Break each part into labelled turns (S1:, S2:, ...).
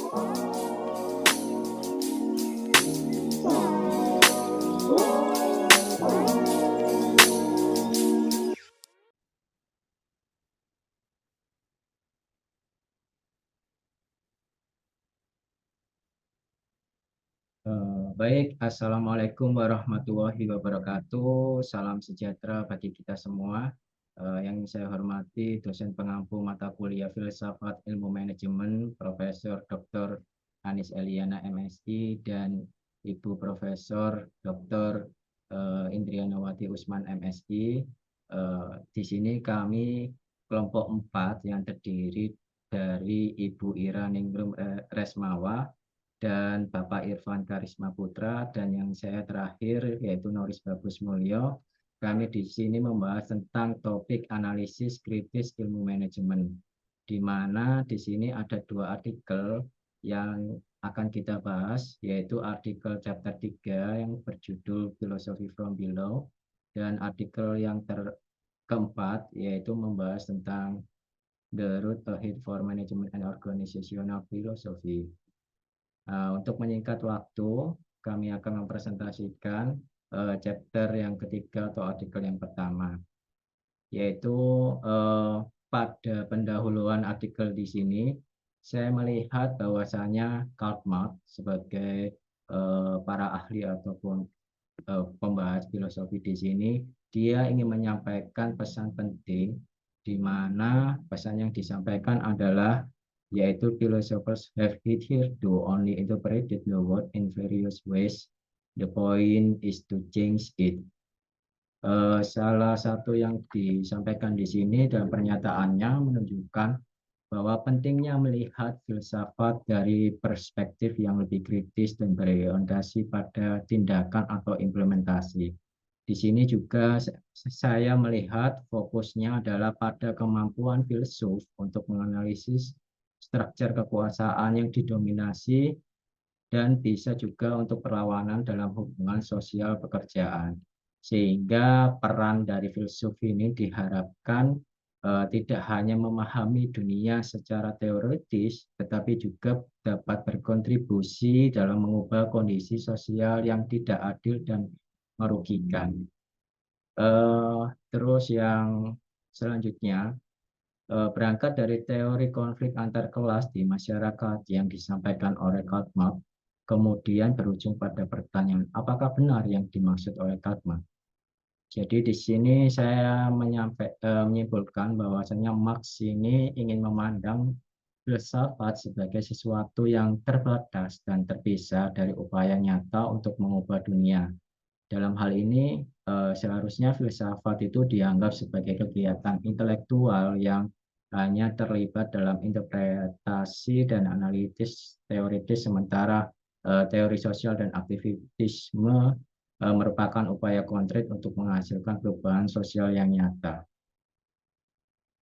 S1: Baik, Assalamualaikum warahmatullahi wabarakatuh. Salam sejahtera bagi kita semua. Yang saya hormati dosen pengampu mata kuliah Filsafat Ilmu Manajemen, Profesor Dr. Anis Eliana MSI dan Ibu Profesor Dr. Indrianawati Usman MSI. Di sini kami kelompok 4 yang terdiri dari Ibu Ira Ningrum Resmawa dan Bapak Irfan Karisma Putra, dan yang saya terakhir yaitu Noris Bagus Mulyo. Kami di sini membahas tentang topik analisis kritis ilmu manajemen, di mana di sini ada 2 artikel yang akan kita bahas, yaitu artikel chapter 3 yang berjudul Philosophy from Below, dan artikel yang keempat yaitu membahas tentang The Root Ahead for Management and Organizational Philosophy. Untuk menyingkat waktu, kami akan mempresentasikan chapter yang ketiga atau artikel yang pertama, yaitu pada pendahuluan artikel di sini, saya melihat bahwasanya Karl Marx sebagai para ahli ataupun pembahas filosofi di sini, dia ingin menyampaikan pesan penting, di mana pesan yang disampaikan adalah yaitu philosophers have hitherto only interpreted the world in various ways. The point is to change it. Salah satu yang disampaikan di sini dalam pernyataannya menunjukkan bahwa pentingnya melihat filsafat dari perspektif yang lebih kritis dan berorientasi pada tindakan atau implementasi. Di sini juga saya melihat fokusnya adalah pada kemampuan filsuf untuk menganalisis struktur kekuasaan yang didominasi dan bisa juga untuk perlawanan dalam hubungan sosial pekerjaan. Sehingga peran dari filsuf ini diharapkan tidak hanya memahami dunia secara teoritis, tetapi juga dapat berkontribusi dalam mengubah kondisi sosial yang tidak adil dan merugikan. Terus yang selanjutnya, berangkat dari teori konflik antar kelas di masyarakat yang disampaikan oleh Karl Marx, kemudian berujung pada pertanyaan, apakah benar yang dimaksud oleh Karl Marx? Jadi di sini saya menyimpulkan bahwasanya Marx ini ingin memandang filsafat sebagai sesuatu yang terbatas dan terpisah dari upaya nyata untuk mengubah dunia. Dalam hal ini, seharusnya filsafat itu dianggap sebagai kegiatan intelektual yang hanya terlibat dalam interpretasi dan analitis teoritis, sementara teori sosial dan aktivisme merupakan upaya konkret untuk menghasilkan perubahan sosial yang nyata.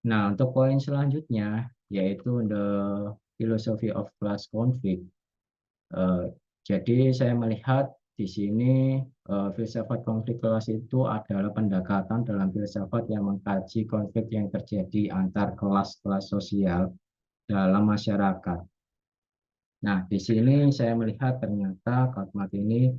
S1: Nah, untuk poin selanjutnya, yaitu the philosophy of class conflict. Jadi saya melihat di sini filsafat konflik kelas itu adalah pendekatan dalam filsafat yang mengkaji konflik yang terjadi antar kelas-kelas sosial dalam masyarakat. Nah, di sini saya melihat ternyata Karl Marx ini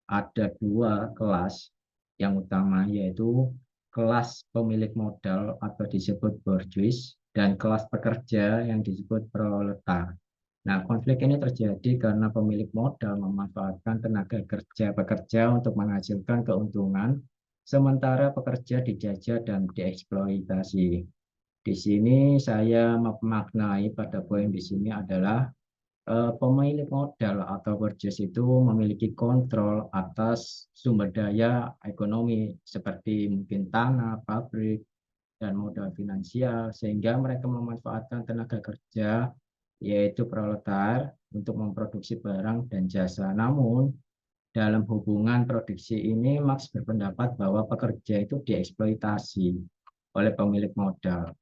S1: ada 2 kelas yang utama, yaitu kelas pemilik modal atau disebut bourgeois dan kelas pekerja yang disebut proletar. Nah, konflik ini terjadi karena pemilik modal memanfaatkan tenaga kerja pekerja untuk menghasilkan keuntungan, sementara pekerja dijajah dan dieksploitasi. Di sini saya memaknai pada poin di sini adalah pemilik modal atau bourgeois itu memiliki kontrol atas sumber daya ekonomi seperti mungkin tanah, pabrik, dan modal finansial, sehingga mereka memanfaatkan tenaga kerja yaitu proletar untuk memproduksi barang dan jasa. Namun dalam hubungan produksi ini Marx berpendapat bahwa pekerja itu dieksploitasi oleh pemilik modal.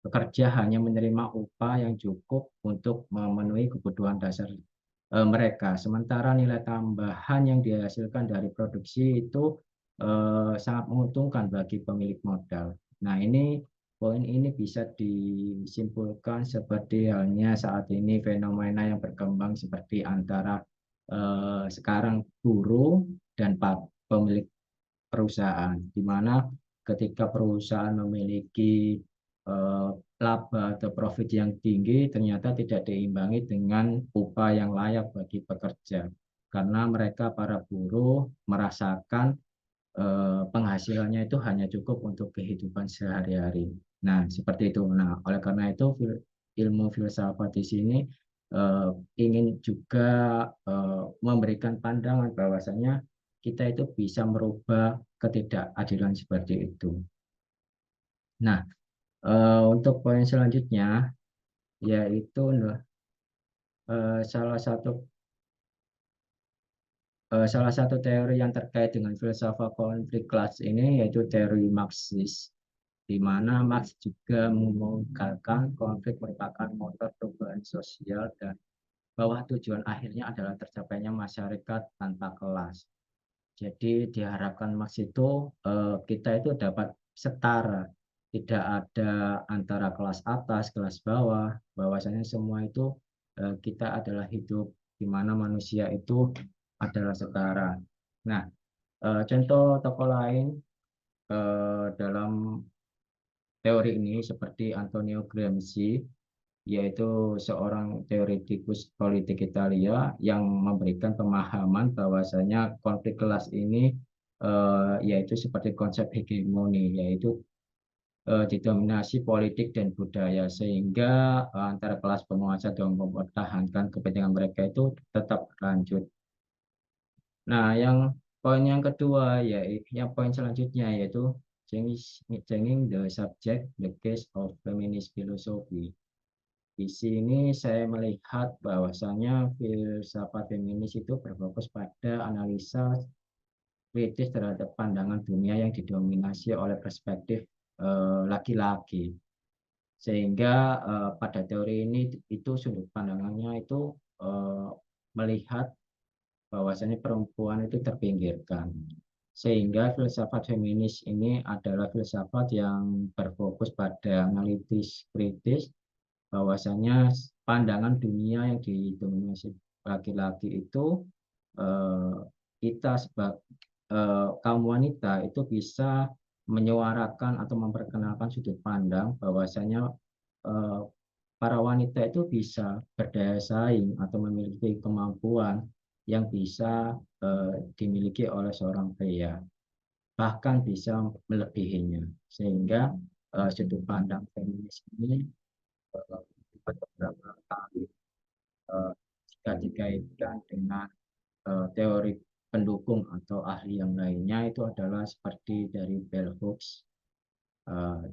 S1: Pekerja hanya menerima upah yang cukup untuk memenuhi kebutuhan dasar mereka. Sementara nilai tambahan yang dihasilkan dari produksi itu sangat menguntungkan bagi pemilik modal. Nah, ini poin ini bisa disimpulkan seperti halnya saat ini fenomena yang berkembang seperti antara sekarang buruh dan pemilik perusahaan, di mana ketika perusahaan memiliki eh, laba atau profit yang tinggi, ternyata tidak diimbangi dengan upah yang layak bagi pekerja, karena mereka para buruh merasakan penghasilannya itu hanya cukup untuk kehidupan sehari-hari. Nah, seperti itu. Nah, oleh karena itu ilmu filsafat di sini eh, ingin juga memberikan pandangan bahwasanya kita itu bisa merubah ketidakadilan seperti itu. Nah, untuk poin selanjutnya yaitu salah satu salah satu teori yang terkait dengan filsafat konflik kelas ini yaitu teori Marxis, di mana Marx juga mengungkapkan konflik merupakan motor perubahan sosial dan bahwa tujuan akhirnya adalah tercapainya masyarakat tanpa kelas. Jadi diharapkan Marx itu kita itu dapat setara, tidak ada antara kelas atas, kelas bawah, bahwasanya semua itu kita adalah hidup di mana manusia itu adalah setara. Nah, contoh tokoh lain dalam teori ini seperti Antonio Gramsci, yaitu seorang teoretikus politik Italia yang memberikan pemahaman bahwasanya konflik kelas ini yaitu seperti konsep hegemoni, yaitu didominasi politik dan budaya, sehingga antara kelas penguasa dan mempertahankan kepentingan mereka itu tetap lanjut. Nah, yang kedua, yang poin selanjutnya yaitu changing the subject, the case of feminist philosophy. Di sini saya melihat bahwasanya filsafat feminis itu berfokus pada analisa kritis terhadap pandangan dunia yang didominasi oleh perspektif laki-laki. Sehingga pada teori ini itu sudut pandangannya itu eh, melihat bahwasanya perempuan itu terpinggirkan. Sehingga filsafat feminis ini adalah filsafat yang berfokus pada analitis kritis, bahwasanya pandangan dunia yang didominasi laki-laki itu eh, kita sebagai kaum wanita itu bisa menyuarakan atau memperkenalkan sudut pandang bahwasanya eh, para wanita itu bisa berdaya saing atau memiliki kemampuan yang bisa dimiliki oleh seorang pria, bahkan bisa melebihinya. Sehingga sudut pandang feminis ini beberapa kali jika dikaitkan dengan teori pendukung atau ahli yang lainnya itu adalah seperti dari Bell Hooks,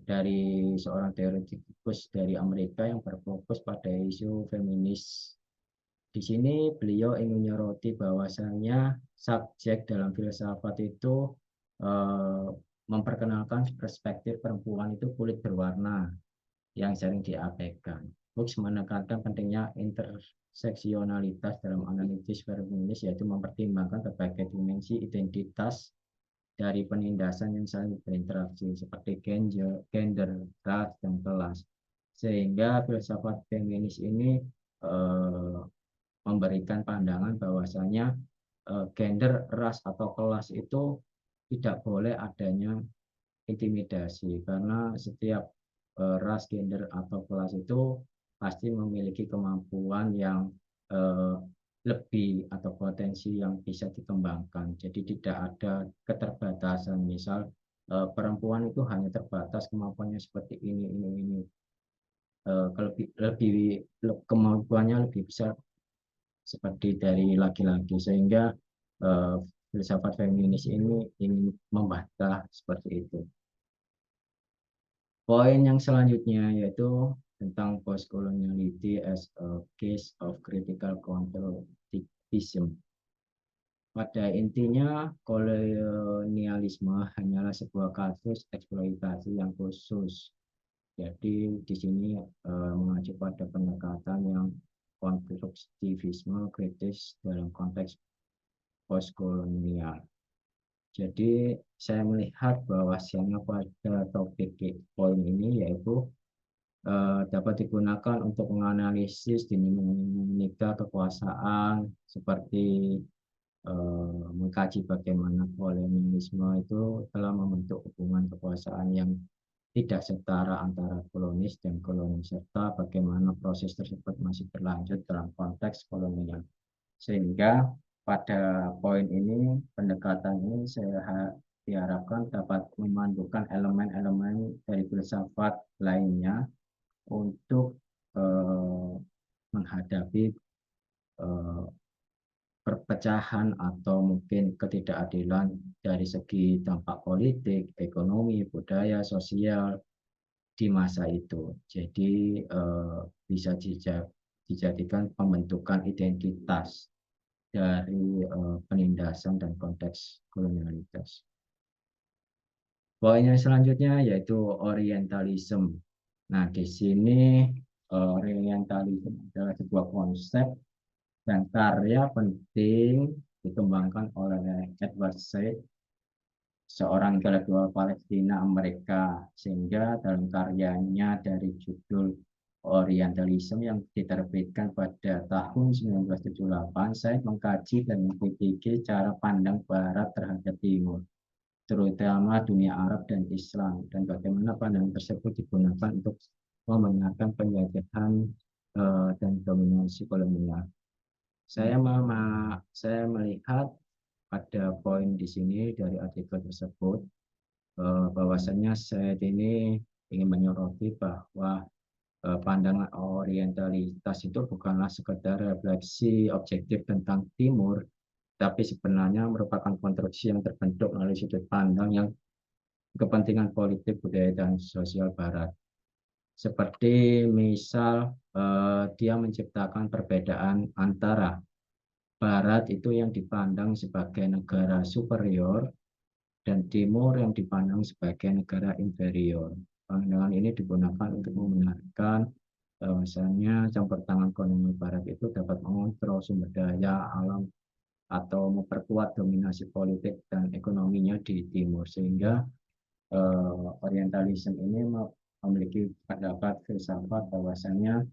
S1: dari seorang teoretikus dari Amerika yang berfokus pada isu feminis. Di sini beliau ingin menyoroti bahwasanya subjek dalam filsafat itu eh, memperkenalkan perspektif perempuan itu kulit berwarna yang sering diabaikan. Hooks menekankan pentingnya interseksionalitas dalam analisis feminis, yaitu mempertimbangkan berbagai dimensi identitas dari penindasan yang saling berinteraksi seperti gender, ras, dan kelas. Sehingga filsafat feminis ini eh, memberikan pandangan bahwasanya gender, ras, atau kelas itu tidak boleh adanya intimidasi, karena setiap ras, gender, atau kelas itu pasti memiliki kemampuan yang eh, lebih atau potensi yang bisa dikembangkan. Jadi tidak ada keterbatasan. Misal perempuan itu hanya terbatas kemampuannya seperti ini. Kemampuannya lebih besar seperti dari laki-laki, sehingga eh, filsafat feminis ini ingin membantah seperti itu. Poin yang selanjutnya yaitu tentang post-coloniality as a case of critical counterfactualism. Pada intinya, kolonialisme hanyalah sebuah kasus eksploitasi yang khusus. Jadi di sini mengacu pada pendekatan yang konstruktivisme kritis dalam konteks postkolonial. Jadi saya melihat bahwasanya pada topik poin ini yaitu dapat digunakan untuk menganalisis dinamika kekuasaan seperti mengkaji bagaimana kolonialisme itu telah membentuk hubungan kekuasaan yang tidak setara antara kolonis dan koloni serta bagaimana proses tersebut masih berlanjut dalam konteks kolonial. Sehingga pada poin ini pendekatan ini saya diharapkan dapat memandukan elemen-elemen dari filsafat lainnya untuk eh, menghadapi eh, perpecahan atau mungkin ketidakadilan dari segi dampak politik, ekonomi, budaya, sosial di masa itu. Jadi bisa dijadikan pembentukan identitas dari penindasan dan konteks kolonialitas. Poin yang selanjutnya yaitu orientalism. Nah, di sini orientalism adalah sebuah konsep dan karya penting dikembangkan oleh Edward Said, seorang intelektual Palestina Amerika, sehingga dalam karyanya dari judul Orientalism yang diterbitkan pada tahun 1978, Said mengkaji dan mengkritiki cara pandang Barat terhadap Timur, terutama dunia Arab dan Islam, dan bagaimana pandangan tersebut digunakan untuk membenarkan penjajahan dan dominasi kolonial. Saya melihat pada poin di sini dari artikel tersebut bahwasannya saya ini ingin menyoroti bahwa pandangan orientalitas itu bukanlah sekedar refleksi objektif tentang Timur, tapi sebenarnya merupakan konstruksi yang terbentuk melalui sudut pandang yang kepentingan politik, budaya, dan sosial Barat. Seperti misal dia menciptakan perbedaan antara Barat itu yang dipandang sebagai negara superior dan Timur yang dipandang sebagai negara inferior. Pandangan ini digunakan untuk membenarkan bahwasanya campur tangan kolonial Barat itu dapat mengontrol sumber daya alam atau memperkuat dominasi politik dan ekonominya di Timur, sehingga orientalisme ini memiliki pendapat filsafat bahwasanya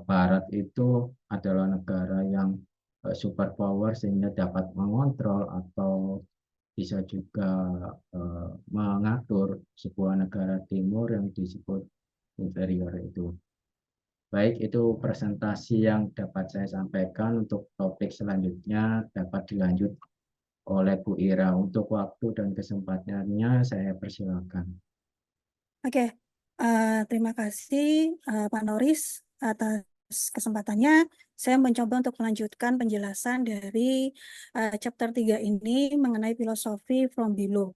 S1: Barat itu adalah negara yang superpower sehingga dapat mengontrol atau bisa juga mengatur sebuah negara timur yang disebut inferior itu. Baik, itu presentasi yang dapat saya sampaikan. Untuk topik selanjutnya dapat dilanjut oleh Bu Ira. Untuk waktu dan kesempatannya saya persilakan.
S2: Oke, terima kasih Pak Noris atas kesempatannya. Saya mencoba untuk melanjutkan penjelasan dari chapter 3 ini mengenai filosofi from below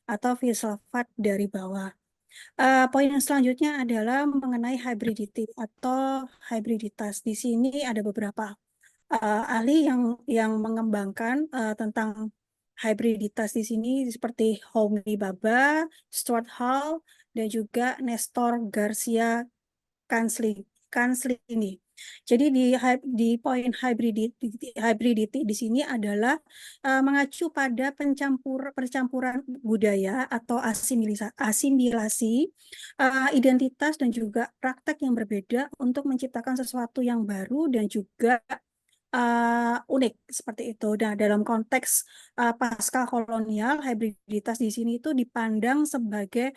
S2: atau filsafat dari bawah. Poin yang selanjutnya adalah mengenai hybridity atau hybriditas. Di sini ada beberapa ahli yang mengembangkan tentang hybriditas di sini seperti Homi Bhabha, Stuart Hall, dan juga Nestor Garcia Canslini. Jadi di poin hybridity di sini adalah mengacu pada percampuran budaya atau asimilasi identitas dan juga praktek yang berbeda untuk menciptakan sesuatu yang baru dan juga unik seperti itu. Nah, dalam konteks pasca kolonial, hybriditas di sini itu dipandang sebagai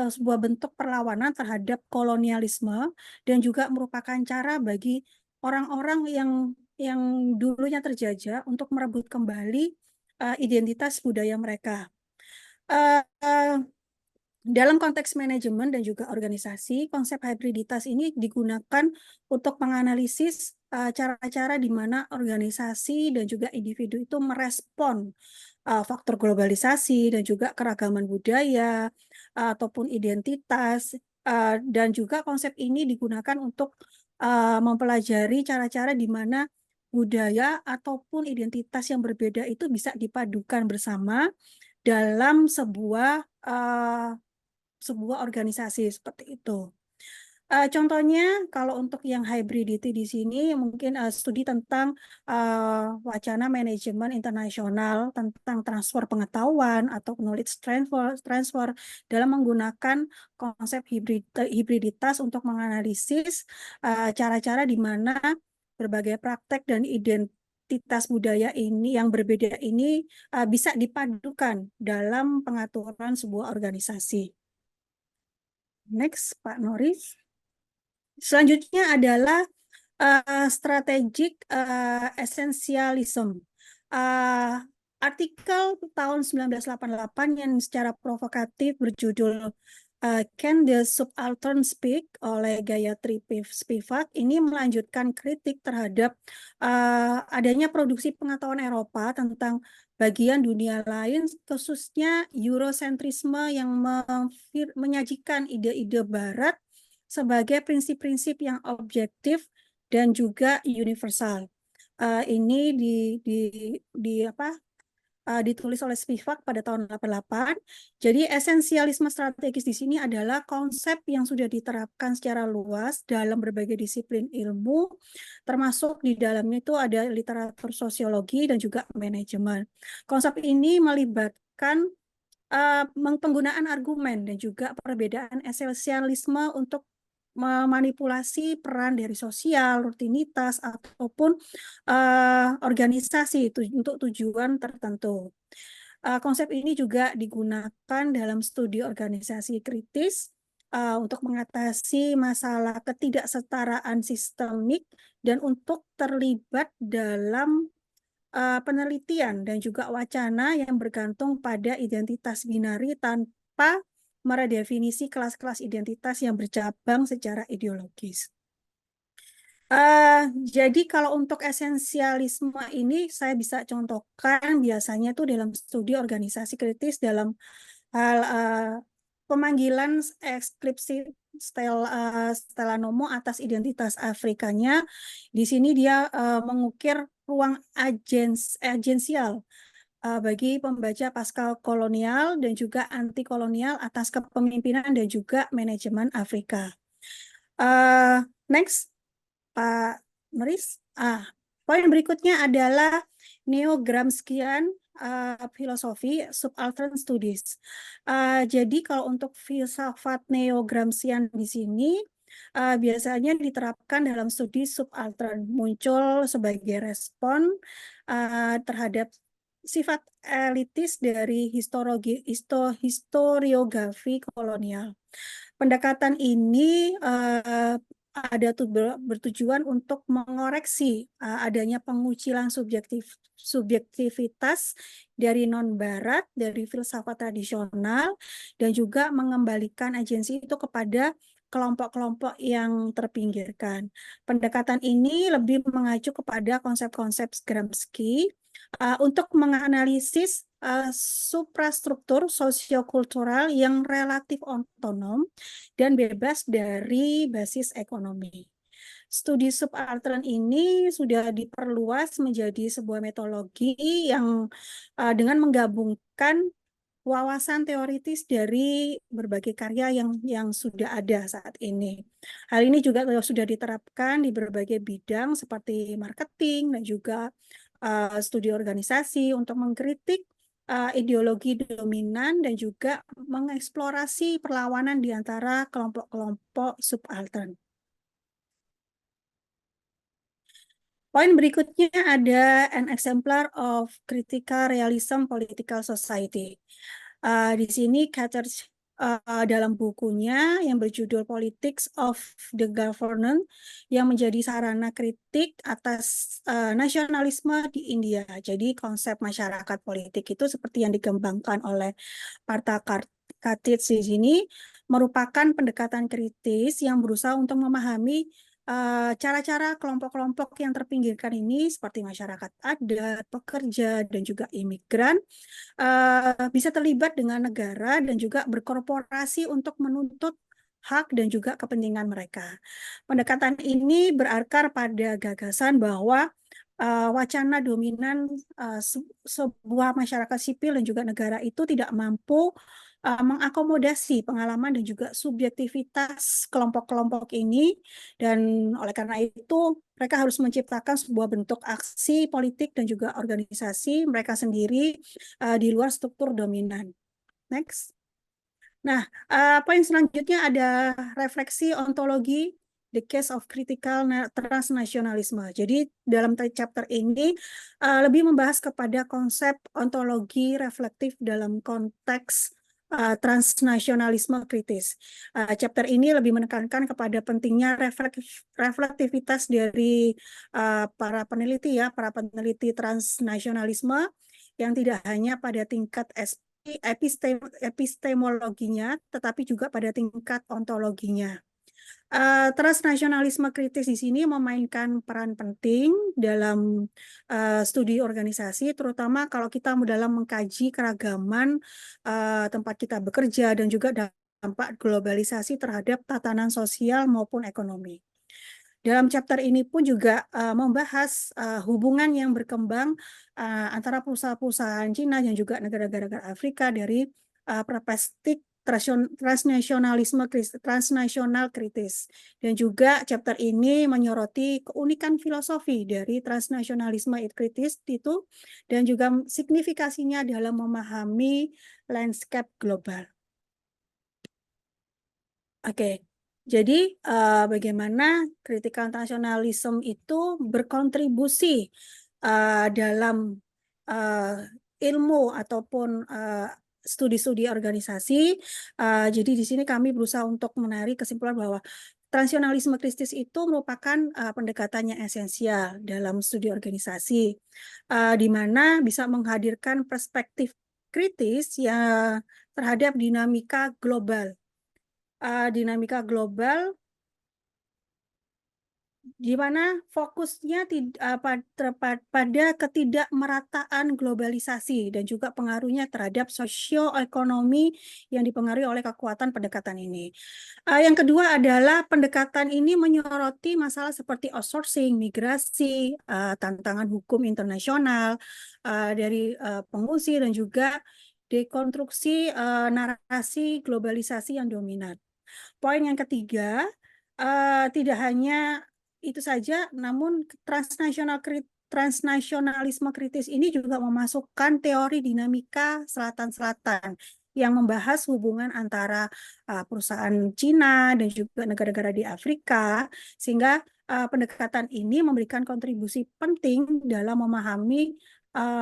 S2: sebuah bentuk perlawanan terhadap kolonialisme dan juga merupakan cara bagi orang-orang yang dulunya terjajah untuk merebut kembali identitas budaya mereka. Dalam konteks manajemen dan juga organisasi, konsep hybriditas ini digunakan untuk menganalisis cara-cara di mana organisasi dan juga individu itu merespon faktor globalisasi dan juga keragaman budaya ataupun identitas, dan juga konsep ini digunakan untuk mempelajari cara-cara di mana budaya ataupun identitas yang berbeda itu bisa dipadukan bersama dalam sebuah organisasi seperti itu. Contohnya, kalau untuk yang hybridity di sini, mungkin studi tentang wacana manajemen internasional, tentang transfer pengetahuan atau knowledge transfer dalam menggunakan konsep hibriditas untuk menganalisis cara-cara di mana berbagai praktek dan identitas budaya ini yang berbeda ini bisa dipadukan dalam pengaturan sebuah organisasi. Next, Pak Noris. Selanjutnya adalah strategic essentialism. Uh, Artikel tahun 1988 yang secara provokatif berjudul Can the Subaltern Speak oleh Gayatri Spivak ini melanjutkan kritik terhadap adanya produksi pengetahuan Eropa tentang bagian dunia lain, khususnya Eurocentrisme yang menyajikan ide-ide Barat sebagai prinsip-prinsip yang objektif dan juga universal. Ini ditulis oleh Spivak pada tahun 88. Jadi esensialisme strategis di sini adalah konsep yang sudah diterapkan secara luas dalam berbagai disiplin ilmu, termasuk di dalamnya itu ada literatur sosiologi dan juga manajemen. Konsep ini melibatkan penggunaan argumen dan juga perbedaan esensialisme untuk memanipulasi peran dari sosial, rutinitas, ataupun organisasi itu untuk tujuan tertentu. Konsep ini juga digunakan dalam studi organisasi kritis untuk mengatasi masalah ketidaksetaraan sistemik dan untuk terlibat dalam penelitian dan juga wacana yang bergantung pada identitas binari tanpa meredefinisi kelas-kelas identitas yang bercabang secara ideologis. Jadi kalau untuk esensialisme ini saya bisa contohkan biasanya itu dalam studi organisasi kritis dalam hal pemanggilan ekskripsi Stella Nomo atas identitas Afrikanya. Di sini dia mengukir ruang agensial bagi pembaca pasca kolonial dan juga anti kolonial atas kepemimpinan dan juga manajemen Afrika. Next, Pak Meris. Poin berikutnya adalah neo-Gramscian filosofi subaltern studies. Jadi kalau untuk filsafat neo-Gramscian di sini biasanya diterapkan dalam studi subaltern, muncul sebagai respon terhadap sifat elitis dari historiografi kolonial. Pendekatan ini ada bertujuan untuk mengoreksi adanya pengucilan subjektivitas dari non-barat, dari filsafat tradisional, dan juga mengembalikan agensi itu kepada kelompok-kelompok yang terpinggirkan. Pendekatan ini lebih mengacu kepada konsep-konsep Gramsci untuk menganalisis suprastruktur sosiokultural yang relatif otonom dan bebas dari basis ekonomi. Studi subaltern ini sudah diperluas menjadi sebuah metodologi yang dengan menggabungkan wawasan teoritis dari berbagai karya yang sudah ada saat ini. Hal ini juga sudah diterapkan di berbagai bidang seperti marketing dan juga studi organisasi untuk mengkritik ideologi dominan dan juga mengeksplorasi perlawanan di antara kelompok-kelompok subaltern. Poin berikutnya ada an exemplar of critical realism political society. Di sini Cather's dalam bukunya yang berjudul Politics of the Government yang menjadi sarana kritik atas nasionalisme di India. Jadi konsep masyarakat politik itu seperti yang dikembangkan oleh Partha Katic di sini merupakan pendekatan kritis yang berusaha untuk memahami cara-cara kelompok-kelompok yang terpinggirkan ini seperti masyarakat adat, pekerja, dan juga imigran bisa terlibat dengan negara dan juga berkorporasi untuk menuntut hak dan juga kepentingan mereka. Pendekatan ini berakar pada gagasan bahwa wacana dominan sebuah masyarakat sipil dan juga negara itu tidak mampu mengakomodasi pengalaman dan juga subjektivitas kelompok-kelompok ini, dan oleh karena itu mereka harus menciptakan sebuah bentuk aksi politik dan juga organisasi mereka sendiri di luar struktur dominan. Next. Nah, poin selanjutnya ada refleksi ontologi the case of critical transnationalism. Jadi dalam chapter ini lebih membahas kepada konsep ontologi reflektif dalam konteks transnasionalisme kritis. Chapter ini lebih menekankan kepada pentingnya reflektivitas dari para peneliti ya, para peneliti transnasionalisme yang tidak hanya pada tingkat epistemologinya, tetapi juga pada tingkat ontologinya. Transnasionalisme kritis di sini memainkan peran penting dalam studi organisasi, terutama kalau kita dalam mengkaji keragaman tempat kita bekerja dan juga dampak globalisasi terhadap tatanan sosial maupun ekonomi. Dalam chapter ini pun juga membahas hubungan yang berkembang antara perusahaan-perusahaan Cina dan juga negara-negara Afrika dari perspektif transnasional kritis. Dan juga chapter ini menyoroti keunikan filosofi dari transnasionalisme kritis itu dan juga signifikasinya dalam memahami landscape global. Oke. Jadi bagaimana critical nationalism itu berkontribusi dalam ilmu ataupun studi-studi organisasi. Jadi di sini kami berusaha untuk menarik kesimpulan bahwa transnasionalisme kritis itu merupakan pendekatan yang esensial dalam studi organisasi, di mana bisa menghadirkan perspektif kritis yang terhadap dinamika global. Dinamika global di mana fokusnya pada ketidakmerataan globalisasi dan juga pengaruhnya terhadap sosioekonomi yang dipengaruhi oleh kekuatan pendekatan ini. Yang kedua adalah pendekatan ini menyoroti masalah seperti outsourcing, migrasi, tantangan hukum internasional dari pengungsi dan juga dekonstruksi narasi globalisasi yang dominan. Poin yang ketiga, tidak hanya itu saja, namun transnasionalisme kritis ini juga memasukkan teori dinamika selatan-selatan yang membahas hubungan antara perusahaan Cina dan juga negara-negara di Afrika, sehingga pendekatan ini memberikan kontribusi penting dalam memahami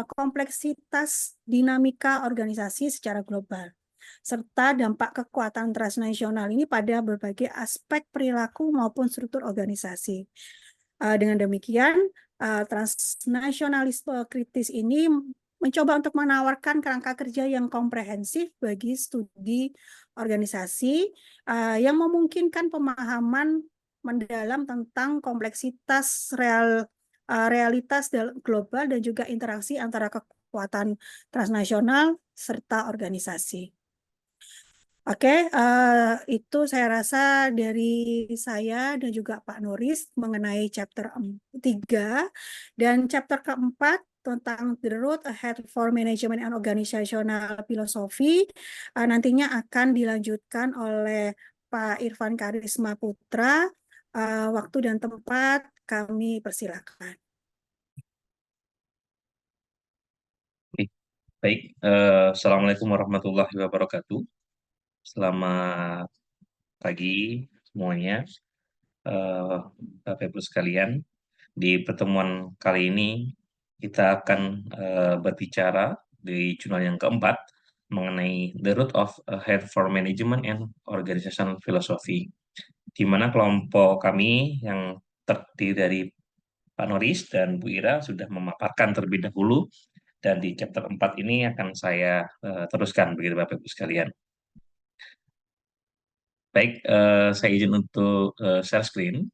S2: kompleksitas dinamika organisasi secara global serta dampak kekuatan transnasional ini pada berbagai aspek perilaku maupun struktur organisasi. Dengan demikian, transnasionalisme kritis ini mencoba untuk menawarkan kerangka kerja yang komprehensif bagi studi organisasi yang memungkinkan pemahaman mendalam tentang kompleksitas realitas global dan juga interaksi antara kekuatan transnasional serta organisasi. Oke, itu saya rasa dari saya dan juga Pak Nuris mengenai chapter 3 dan chapter keempat tentang The Road Ahead for Management and Organizational Philosophy nantinya akan dilanjutkan oleh Pak Irfan Karisma Putra. Waktu dan tempat kami persilakan.
S3: Baik, Assalamualaikum warahmatullahi wabarakatuh. Selamat pagi semuanya, Bapak Ibu sekalian. Di pertemuan kali ini kita akan berbicara di jurnal yang keempat mengenai The Root of Head for Management and Organizational Philosophy, di mana kelompok kami yang terdiri dari Pak Noris dan Bu Ira sudah memaparkan terlebih dahulu, dan di chapter 4 ini akan saya teruskan begitu Bapak Ibu sekalian. Baik, saya izin untuk share screen.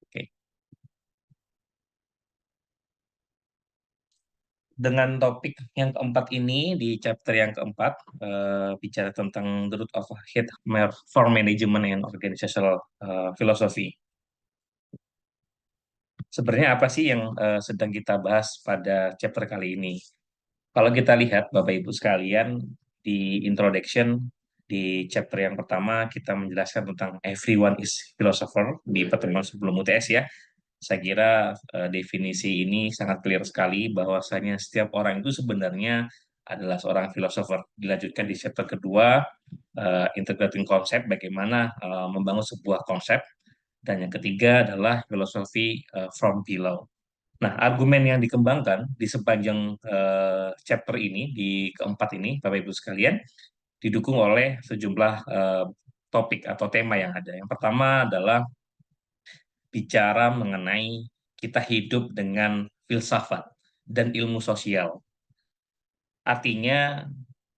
S3: Oke. Dengan topik yang keempat ini, di chapter yang keempat, bicara tentang the root of head for management and organizational philosophy. Sebenarnya apa sih yang sedang kita bahas pada chapter kali ini? Kalau kita lihat Bapak Ibu sekalian di introduction di chapter yang pertama kita menjelaskan tentang everyone is philosopher di pertemuan sebelum UTS ya. Saya kira definisi ini sangat clear sekali bahwasanya setiap orang itu sebenarnya adalah seorang filosofer. Dilanjutkan di chapter kedua, integrating konsep, bagaimana membangun sebuah konsep. Dan yang ketiga adalah filosofi from below. Nah, argumen yang dikembangkan di sepanjang chapter ini, di keempat ini, Bapak Ibu sekalian, didukung oleh sejumlah topik atau tema yang ada. Yang pertama adalah bicara mengenai kita hidup dengan filsafat dan ilmu sosial. Artinya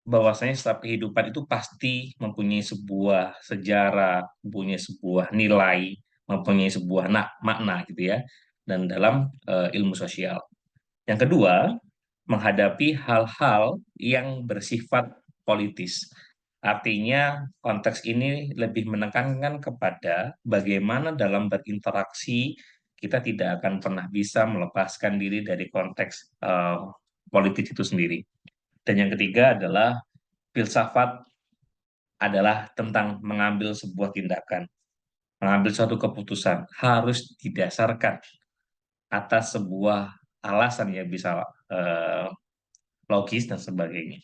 S3: bahwasanya setiap kehidupan itu pasti mempunyai sebuah sejarah, mempunyai sebuah nilai, mempunyai sebuah makna gitu ya, dan dalam ilmu sosial. Yang kedua, menghadapi hal-hal yang bersifat politis. Artinya konteks ini lebih menekankan kepada bagaimana dalam berinteraksi kita tidak akan pernah bisa melepaskan diri dari konteks politik itu sendiri. Dan yang ketiga adalah filsafat adalah tentang mengambil sebuah tindakan, mengambil suatu keputusan harus didasarkan atas sebuah alasan yang bisa logis dan sebagainya.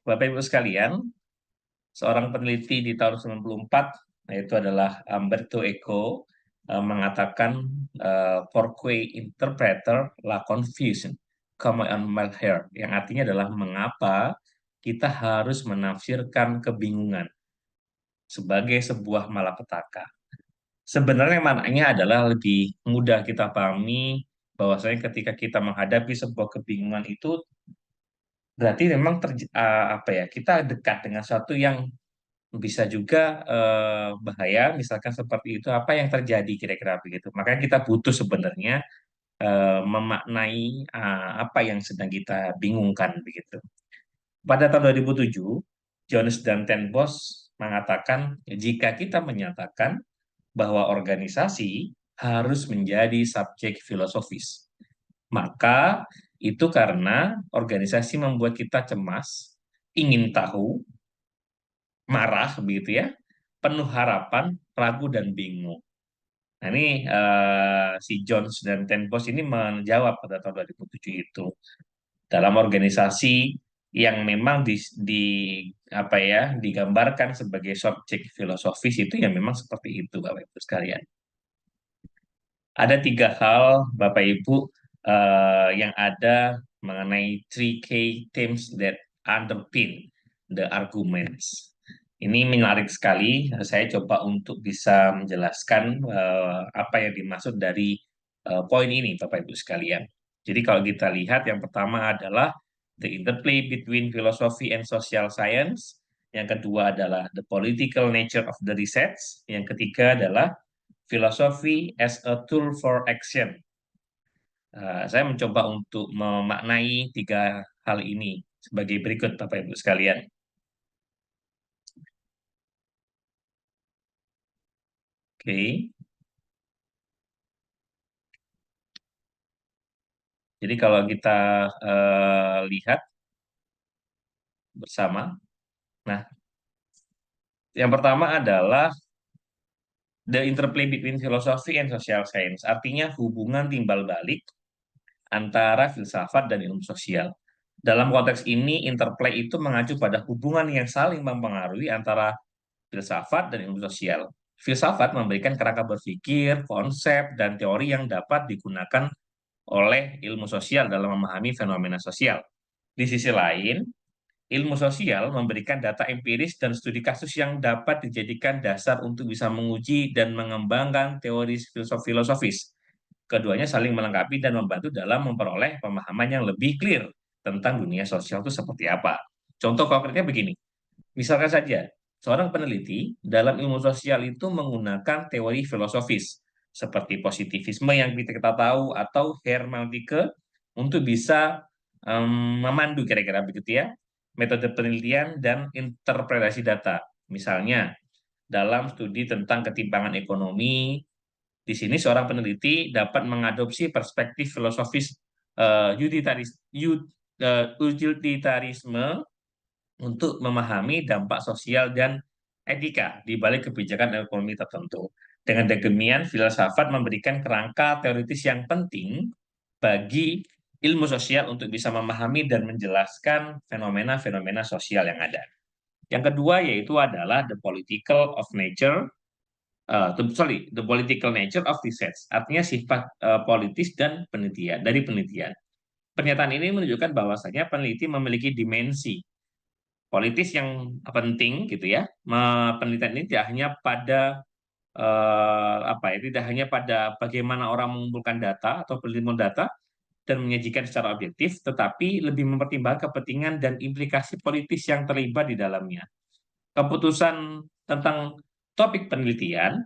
S3: Bapak Ibu sekalian, seorang peneliti di tahun 94, yaitu adalah Umberto Eco, mengatakan pourquoi interpreter la confusion comme un malheur, yang artinya adalah mengapa kita harus menafsirkan kebingungan sebagai sebuah malapetaka. Sebenarnya maknanya adalah lebih mudah kita pahami bahwasanya ketika kita menghadapi sebuah kebingungan itu berarti memang kita dekat dengan sesuatu yang bisa juga bahaya, misalkan seperti itu, apa yang terjadi kira-kira begitu. Makanya kita butuh sebenarnya memaknai apa yang sedang kita bingungkan begitu. Pada tahun 2007, Jones dan Ten Bos mengatakan jika kita menyatakan bahwa organisasi harus menjadi subjek filosofis, maka itu karena organisasi membuat kita cemas, ingin tahu, marah begitu ya, penuh harapan, ragu dan bingung. Nah, ini si Jones dan Ten Bos ini menjawab pada tahun 2007 itu. Dalam organisasi yang memang digambarkan sebagai subjek filosofis itu yang memang seperti itu Bapak Ibu sekalian. Ada 3 hal Bapak Ibu yang ada mengenai 3 key themes that underpin the arguments. Ini menarik sekali. Saya coba untuk bisa menjelaskan apa yang dimaksud dari poin ini, Bapak Ibu sekalian. Jadi kalau kita lihat, yang pertama adalah the interplay between philosophy and social science. Yang kedua adalah the political nature of the research. Yang ketiga adalah philosophy as a tool for action. Saya mencoba untuk memaknai 3 hal ini sebagai berikut, Bapak Ibu sekalian. Oke. Jadi kalau kita lihat bersama, nah, yang pertama adalah the interplay between philosophy and social science, artinya hubungan timbal balik antara filsafat dan ilmu sosial. Dalam konteks ini, interplay itu mengacu pada hubungan yang saling mempengaruhi antara filsafat dan ilmu sosial. Filsafat memberikan kerangka berpikir, konsep, dan teori yang dapat digunakan oleh ilmu sosial dalam memahami fenomena sosial. Di sisi lain, ilmu sosial memberikan data empiris dan studi kasus yang dapat dijadikan dasar untuk bisa menguji dan mengembangkan teori filosofis. Keduanya saling melengkapi dan membantu dalam memperoleh pemahaman yang lebih clear tentang dunia sosial itu seperti apa. Contoh konkretnya begini, misalkan saja, seorang peneliti dalam ilmu sosial itu menggunakan teori filosofis, seperti positivisme yang kita tahu, atau hermeneutika, untuk bisa memandu kira-kira begitu ya, metode penelitian dan interpretasi data. Misalnya, dalam studi tentang ketimpangan ekonomi, di sini seorang peneliti dapat mengadopsi perspektif filosofis utilitarisme untuk memahami dampak sosial dan etika di balik kebijakan ekonomi tertentu. Dengan demikian, filsafat memberikan kerangka teoritis yang penting bagi ilmu sosial untuk bisa memahami dan menjelaskan fenomena-fenomena sosial yang ada. Yang kedua yaitu adalah the political nature of research, artinya sifat politis dan penelitian. Pernyataan ini menunjukkan bahwasanya peneliti memiliki dimensi politis yang penting gitu ya. Penelitian ini tidak hanya pada tidak hanya pada bagaimana orang mengumpulkan data atau penelitian data dan menyajikan secara objektif, tetapi lebih mempertimbangkan kepentingan dan implikasi politis yang terlibat di dalamnya. Keputusan tentang topik penelitian,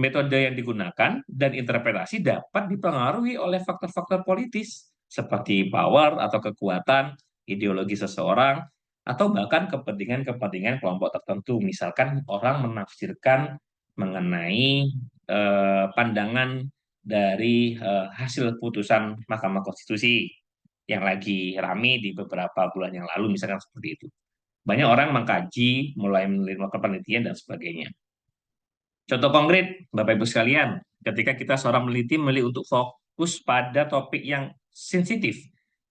S3: metode yang digunakan, dan interpretasi dapat dipengaruhi oleh faktor-faktor politis seperti power atau kekuatan, ideologi seseorang, atau bahkan kepentingan-kepentingan kelompok tertentu. Misalkan orang menafsirkan mengenai pandangan dari hasil putusan Mahkamah Konstitusi yang lagi rame di beberapa bulan yang lalu, misalkan seperti itu. Banyak orang mengkaji, mulai melakukan penelitian dan sebagainya. Contoh konkret, Bapak Ibu sekalian, ketika kita seorang peneliti memilih untuk fokus pada topik yang sensitif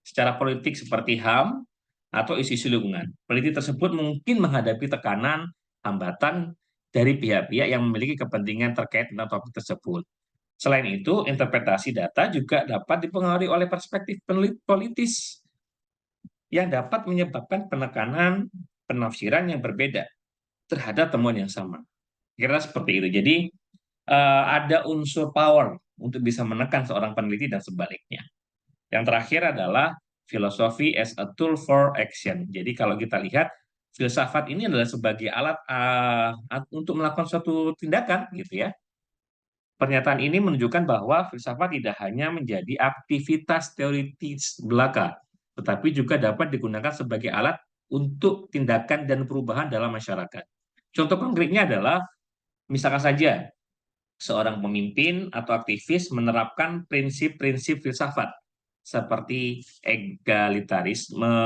S3: secara politik seperti HAM atau isu-isu lingkungan, peneliti tersebut mungkin menghadapi tekanan, hambatan dari pihak-pihak yang memiliki kepentingan terkait dengan topik tersebut. Selain itu, interpretasi data juga dapat dipengaruhi oleh perspektif politis yang dapat menyebabkan penekanan penafsiran yang berbeda terhadap temuan yang sama. Kira seperti itu. Jadi ada unsur power untuk bisa menekan seorang peneliti dan sebaliknya. Yang terakhir adalah filosofi as a tool for action. Jadi kalau kita lihat filsafat ini adalah sebagai alat untuk melakukan suatu tindakan, gitu ya. Pernyataan ini menunjukkan bahwa filsafat tidak hanya menjadi aktivitas teoritis belaka, tetapi juga dapat digunakan sebagai alat untuk tindakan dan perubahan dalam masyarakat. Contoh konkretnya adalah, misalkan saja, seorang pemimpin atau aktivis menerapkan prinsip-prinsip filsafat seperti egalitarisme,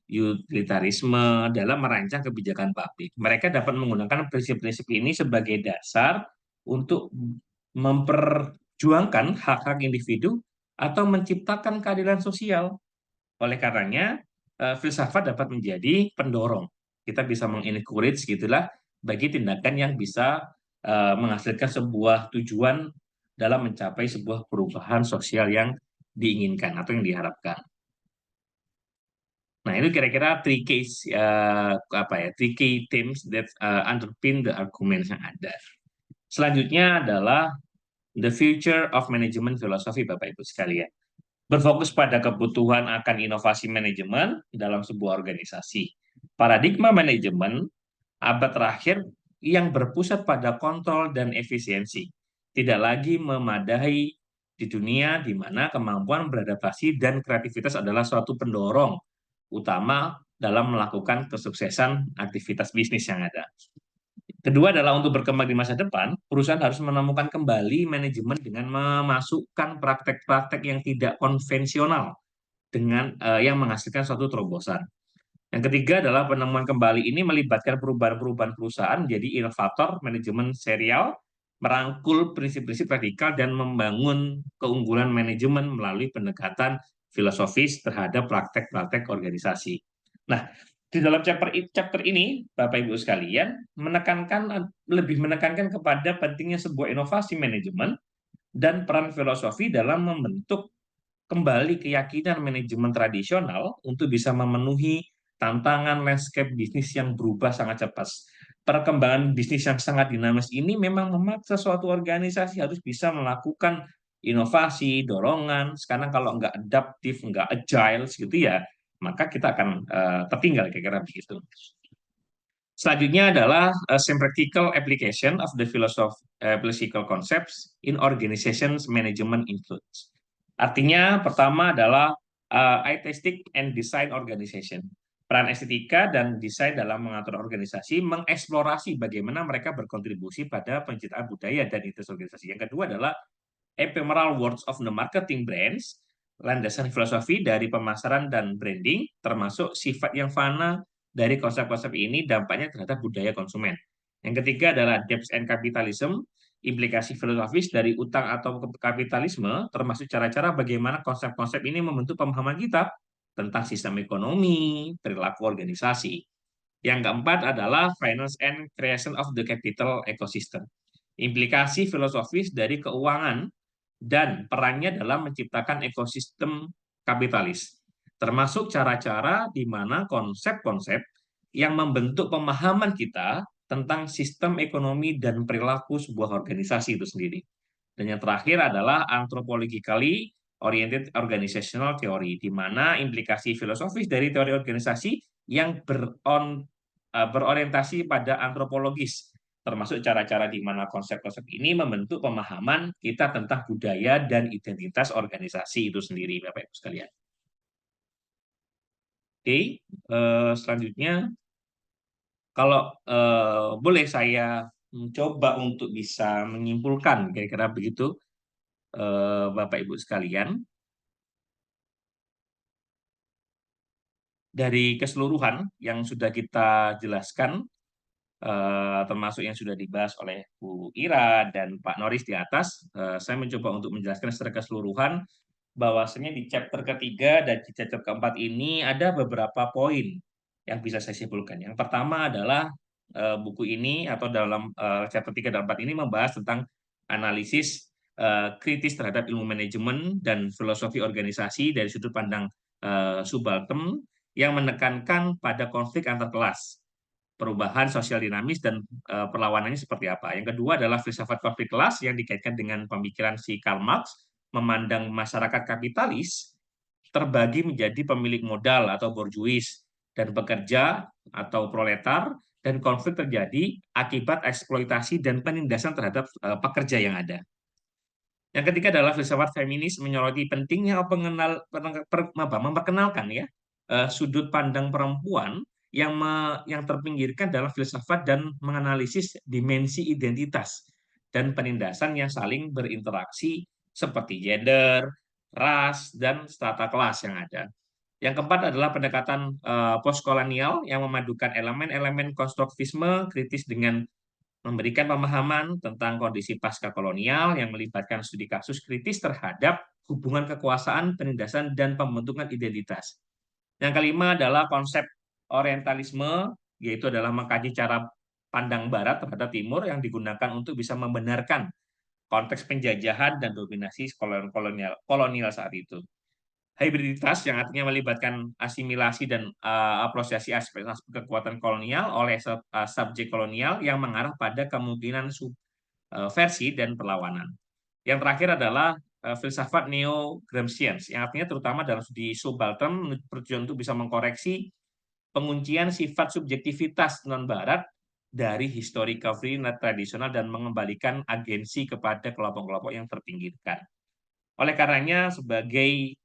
S3: utilitarisme dalam merancang kebijakan publik. Mereka dapat menggunakan prinsip-prinsip ini sebagai dasar untuk memperjuangkan hak-hak individu atau menciptakan keadilan sosial. Oleh karenanya, filsafat dapat menjadi pendorong. Kita bisa mengencourage gitulah bagi tindakan yang bisa menghasilkan sebuah tujuan dalam mencapai sebuah perubahan sosial yang diinginkan atau yang diharapkan. Nah, itu kira-kira three key themes that underpin the arguments yang ada. Selanjutnya adalah the future of management philosophy, Bapak Ibu sekalian. Berfokus pada kebutuhan akan inovasi manajemen dalam sebuah organisasi. Paradigma manajemen abad terakhir yang berpusat pada kontrol dan efisiensi tidak lagi memadai di dunia di mana kemampuan beradaptasi dan kreativitas adalah suatu pendorong utama dalam melakukan kesuksesan aktivitas bisnis yang ada. Kedua adalah untuk berkembang di masa depan, perusahaan harus menemukan kembali manajemen dengan memasukkan praktek-praktek yang tidak konvensional dengan yang menghasilkan suatu terobosan. Yang ketiga adalah penemuan kembali ini melibatkan perubahan-perubahan perusahaan menjadi inovator manajemen serial, merangkul prinsip-prinsip radikal dan membangun keunggulan manajemen melalui pendekatan filosofis terhadap praktek-praktek organisasi. Nah, di dalam chapter ini, Bapak Ibu sekalian, lebih menekankan kepada pentingnya sebuah inovasi manajemen dan peran filosofi dalam membentuk kembali keyakinan manajemen tradisional untuk bisa memenuhi tantangan landscape bisnis yang berubah sangat cepat. Perkembangan bisnis yang sangat dinamis ini memang memaksa suatu organisasi harus bisa melakukan inovasi, dorongan. Sekarang kalau nggak adaptif, nggak agile, gitu ya, maka kita akan tertinggal, kira-kira begitu. Selanjutnya adalah some practical application of the philosophical concepts in organizations management includes. Artinya, pertama adalah artistic and design organization. Peran estetika dan desain dalam mengatur organisasi, mengeksplorasi bagaimana mereka berkontribusi pada penciptaan budaya dan identitas organisasi. Yang kedua adalah ephemeral words of the marketing brands, landasan filosofi dari pemasaran dan branding, termasuk sifat yang fana dari konsep-konsep ini dampaknya terhadap budaya konsumen. Yang ketiga adalah debt and capitalism, implikasi filosofis dari utang atau kapitalisme, termasuk cara-cara bagaimana konsep-konsep ini membentuk pemahaman kita tentang sistem ekonomi, perilaku organisasi. Yang keempat adalah finance and creation of the capital ecosystem. Implikasi filosofis dari keuangan dan perannya dalam menciptakan ekosistem kapitalis, termasuk cara-cara di mana konsep-konsep yang membentuk pemahaman kita tentang sistem ekonomi dan perilaku sebuah organisasi itu sendiri. Dan yang terakhir adalah anthropologically oriented organizational theory, di mana implikasi filosofis dari teori organisasi yang berorientasi pada antropologis, termasuk cara-cara di mana konsep-konsep ini membentuk pemahaman kita tentang budaya dan identitas organisasi itu sendiri, Bapak Ibu sekalian. Oke, selanjutnya kalau boleh saya mencoba untuk bisa menyimpulkan kira-kira begitu, Bapak Ibu sekalian, dari keseluruhan yang sudah kita jelaskan, termasuk yang sudah dibahas oleh Bu Ira dan Pak Noris di atas, saya mencoba untuk menjelaskan secara keseluruhan bahwasanya di chapter ketiga dan di chapter keempat ini ada beberapa poin yang bisa saya simpulkan. Yang pertama adalah buku ini atau dalam chapter 3 dan 4 ini membahas tentang analisis kritis terhadap ilmu manajemen dan filosofi organisasi dari sudut pandang subaltern yang menekankan pada konflik antar kelas, perubahan sosial dinamis, dan perlawanannya seperti apa. Yang kedua adalah filsafat konflik kelas yang dikaitkan dengan pemikiran si Karl Marx, memandang masyarakat kapitalis terbagi menjadi pemilik modal atau borjuis dan pekerja atau proletar, dan konflik terjadi akibat eksploitasi dan penindasan terhadap pekerja yang ada. Yang ketiga adalah filsafat feminis menyoroti pentingnya memperkenalkan ya sudut pandang perempuan yang terpinggirkan dalam filsafat dan menganalisis dimensi identitas dan penindasan yang saling berinteraksi seperti gender, ras, dan strata kelas yang ada. Yang keempat adalah pendekatan postkolonial yang memadukan elemen-elemen konstruktivisme kritis dengan memberikan pemahaman tentang kondisi pasca kolonial yang melibatkan studi kasus kritis terhadap hubungan kekuasaan, penindasan, dan pembentukan identitas. Yang kelima adalah konsep orientalisme, yaitu adalah mengkaji cara pandang Barat terhadap Timur yang digunakan untuk bisa membenarkan konteks penjajahan dan dominasi kolonial saat itu. Hibriditas yang artinya melibatkan asimilasi dan apresiasi aspek-aspek kekuatan kolonial oleh subjek kolonial yang mengarah pada kemungkinan subversi dan perlawanan. Yang terakhir adalah filsafat neo-Gramscians yang artinya terutama dalam studi subaltern bertujuan untuk bisa mengkoreksi penguncian sifat subjektivitas non-barat dari historical free tradisional dan mengembalikan agensi kepada kelompok-kelompok yang terpinggirkan. Oleh karenanya, sebagai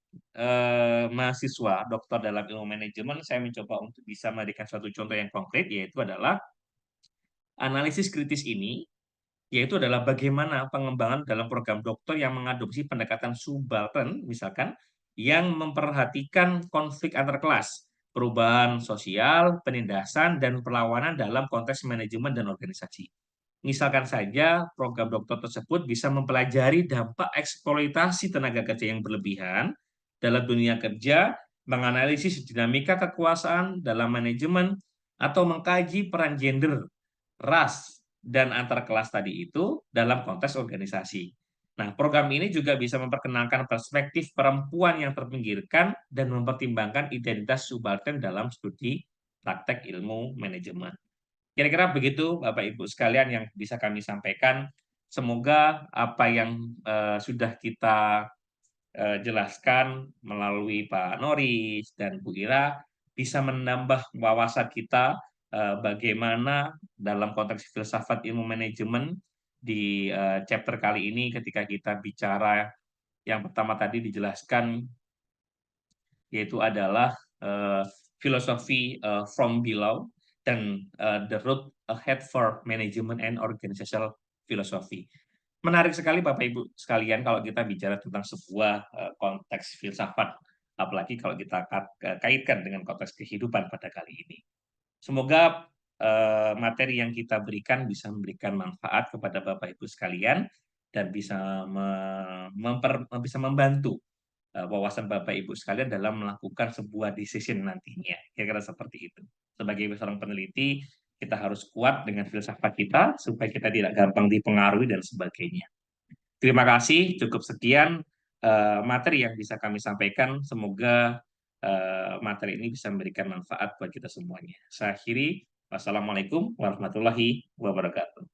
S3: mahasiswa doktor dalam ilmu manajemen, saya mencoba untuk bisa memberikan suatu contoh yang konkret, yaitu adalah analisis kritis ini, yaitu adalah bagaimana pengembangan dalam program doktor yang mengadopsi pendekatan subaltern, misalkan, yang memperhatikan konflik antar kelas, perubahan sosial, penindasan, dan perlawanan dalam konteks manajemen dan organisasi. Misalkan saja program doktor tersebut bisa mempelajari dampak eksploitasi tenaga kerja yang berlebihan dalam dunia kerja, menganalisis dinamika kekuasaan dalam manajemen, atau mengkaji peran gender, ras, dan antar kelas tadi itu dalam konteks organisasi. Nah, program ini juga bisa memperkenalkan perspektif perempuan yang terpinggirkan dan mempertimbangkan identitas subaltern dalam studi praktek ilmu manajemen. Kira-kira begitu Bapak Ibu sekalian yang bisa kami sampaikan. Semoga apa yang sudah kita jelaskan melalui Pak Noris dan Bu Ira bisa menambah wawasan kita bagaimana dalam konteks filsafat ilmu manajemen di chapter kali ini ketika kita bicara yang pertama tadi dijelaskan, yaitu adalah filosofi from below dan the road ahead for management and organizational philosophy. Menarik sekali Bapak Ibu sekalian kalau kita bicara tentang sebuah konteks filsafat, apalagi kalau kita kaitkan dengan konteks kehidupan pada kali ini. Semoga materi yang kita berikan bisa memberikan manfaat kepada Bapak Ibu sekalian dan bisa bisa membantu wawasan Bapak Ibu sekalian dalam melakukan sebuah decision nantinya. Kira-kira seperti itu. Sebagai seorang peneliti, kita harus kuat dengan filsafat kita supaya kita tidak gampang dipengaruhi dan sebagainya. Terima kasih, cukup sekian materi yang bisa kami sampaikan. Semoga materi ini bisa memberikan manfaat buat kita semuanya. Saya akhiri. Wassalamualaikum warahmatullahi wabarakatuh.